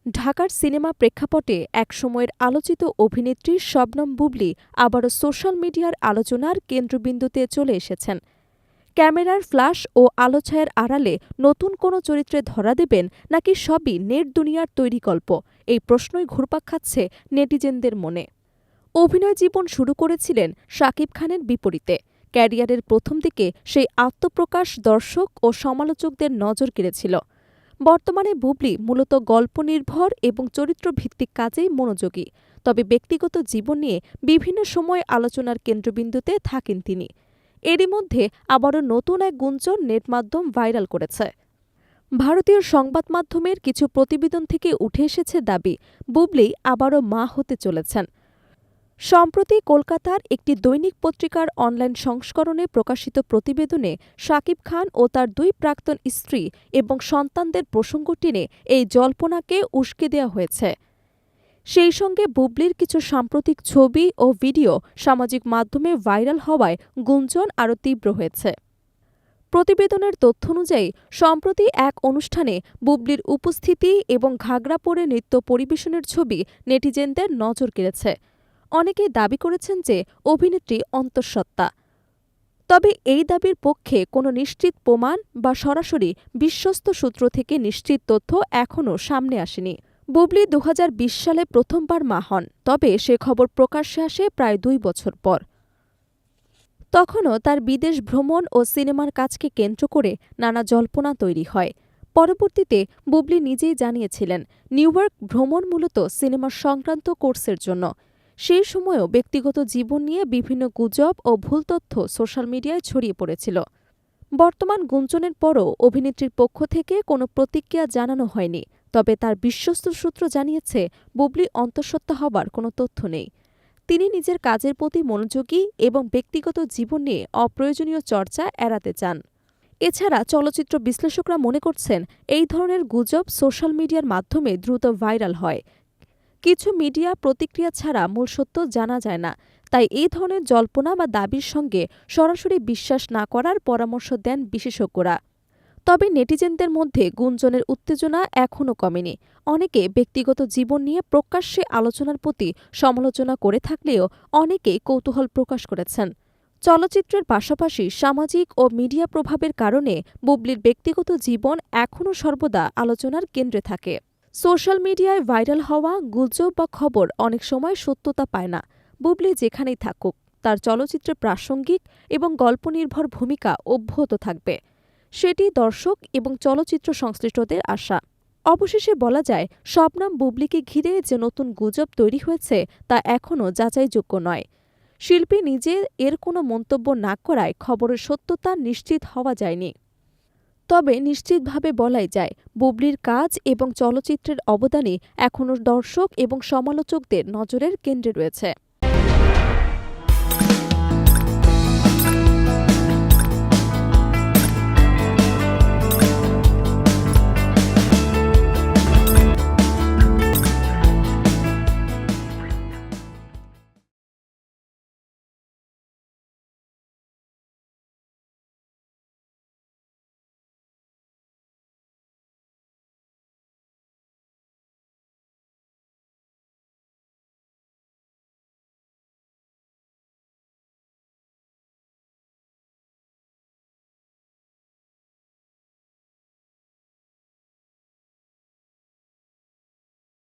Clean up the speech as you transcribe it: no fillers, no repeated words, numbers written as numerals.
ঢাকার সিনেমা প্রেক্ষাপটে একসময়ের আলোচিত অভিনেত্রী শবনম বুবলী আবারও সোশ্যাল মিডিয়ার আলোচনার কেন্দ্রবিন্দুতে চলে এসেছেন। ক্যামেরার ফ্ল্যাশ ও আলোছায়ার আড়ালে নতুন কোনো চরিত্রে ধরা দেবেন নাকি সবই নেট দুনিয়ার তৈরি গল্প, এই প্রশ্নই ঘুরপাক খাচ্ছে নেটিজেনদের মনে। অভিনয় জীবন শুরু করেছিলেন শাকিব খানের বিপরীতে। ক্যারিয়ারের প্রথম দিকে সেই আত্মপ্রকাশ দর্শক ও সমালোচকদের নজর কেড়েছিল। বর্তমানে বুবলী মূলত গল্পনির্ভর এবং চরিত্রভিত্তিক কাজেই মনোযোগী, তবে ব্যক্তিগত জীবন নিয়ে বিভিন্ন সময় আলোচনার কেন্দ্রবিন্দুতে থাকেন তিনি। এরই মধ্যে আবারও নতুন এক গুঞ্জন নেট মাধ্যম ভাইরাল করেছে। ভারতীয় সংবাদ মাধ্যমের কিছু প্রতিবেদন থেকে উঠে এসেছে দাবি, বুবলী আবারও মা হতে চলেছেন। সম্প্রতি কলকাতার একটি দৈনিক পত্রিকার অনলাইন সংস্করণে প্রকাশিত প্রতিবেদনে শাকিব খান ও তার দুই প্রাক্তন স্ত্রী এবং সন্তানদের প্রসঙ্গ টেনে এই জল্পনাকে উস্কে দেওয়া হয়েছে। সেই সঙ্গে বুবলীর কিছু সাম্প্রতিক ছবি ও ভিডিও সামাজিক মাধ্যমে ভাইরাল হওয়ায় গুঞ্জন আরও তীব্র হয়েছে। প্রতিবেদনের তথ্য অনুযায়ী সম্প্রতি এক অনুষ্ঠানে বুবলীর উপস্থিতি এবং ঘাগরা পরে নৃত্য পরিবেশনের ছবি নেটিজেনদের নজর কেড়েছে। অনেকেই দাবি করেছেন যে অভিনেত্রী অন্তঃসত্ত্বা। তবে এই দাবির পক্ষে কোনো নিশ্চিত প্রমাণ বা সরাসরি বিশ্বস্ত সূত্র থেকে নিশ্চিত তথ্য এখনও সামনে আসেনি। বুবলী ২০২০ সালে প্রথমবার মা হন, তবে সে খবর প্রকাশ্যে আসে প্রায় ২ বছর পর। তখনও তার বিদেশ ভ্রমণ ও সিনেমার কাজকে কেন্দ্র করে নানা জল্পনা তৈরি হয়। পরবর্তীতে বুবলী নিজেই জানিয়েছিলেন, নিউইয়র্ক ভ্রমণ মূলত সিনেমা সংক্রান্ত কোর্সের জন্য। সেই সময়েও ব্যক্তিগত জীবন নিয়ে বিভিন্ন গুজব ও ভুল তথ্য সোশ্যাল মিডিয়ায় ছড়িয়ে পড়েছিল। বর্তমান গুঞ্জনের পরও অভিনেত্রীর পক্ষ থেকে কোনো প্রতিক্রিয়া জানানো হয়নি, তবে তার বিশ্বস্ত সূত্র জানিয়েছে বুবলী অন্তঃসত্ত্বা হবার কোনো তথ্য নেই। তিনি নিজের কাজের প্রতি মনোযোগী এবং ব্যক্তিগত জীবন নিয়ে অপ্রয়োজনীয় চর্চা এড়াতে চান। এছাড়া চলচ্চিত্র বিশ্লেষকরা মনে করছেন, এই ধরনের গুজব সোশ্যাল মিডিয়ার মাধ্যমে দ্রুত ভাইরাল হয়। কিছু মিডিয়া প্রতিক্রিয়া ছাড়া মূল সত্য জানা যায় না, তাই এই ধরনের জল্পনা বা দাবির সঙ্গে সরাসরি বিশ্বাস না করার পরামর্শ দেন বিশেষজ্ঞরা। তবে নেটিজেনদের মধ্যে গুঞ্জনের উত্তেজনা এখনও কমেনি। অনেকে ব্যক্তিগত জীবন নিয়ে প্রকাশ্যে আলোচনার প্রতি সমালোচনা করে থাকলেও অনেকেই কৌতূহল প্রকাশ করেছেন। চলচ্চিত্রের পাশাপাশি সামাজিক ও মিডিয়া প্রভাবের কারণে বুবলীর ব্যক্তিগত জীবন এখনও সর্বদা আলোচনার কেন্দ্রে থাকে। সোশ্যাল মিডিয়ায় ভাইরাল হওয়া গুজব বা খবর অনেক সময় সত্যতা পায় না। বুবলী যেখানেই থাকুক, তার চলচ্চিত্রে প্রাসঙ্গিক এবং গল্পনির্ভর ভূমিকা অব্যাহত থাকবে, সেটি দর্শক এবং চলচ্চিত্র সংশ্লিষ্টদের আশা। অবশেষে বলা যায়, শবনম বুবলীকে ঘিরে যে নতুন গুজব তৈরি হয়েছে তা এখনও যাচাইযোগ্য নয়। শিল্পী নিজে এর কোনো মন্তব্য না করায় খবরের সত্যতা নিশ্চিত হওয়া যায়নি। তবে নিশ্চিতভাবে বলাই যায়, বুবলীর কাজ এবং চলচ্চিত্রের অবদানই এখনও দর্শক এবং সমালোচকদের নজরের কেন্দ্রে রয়েছে।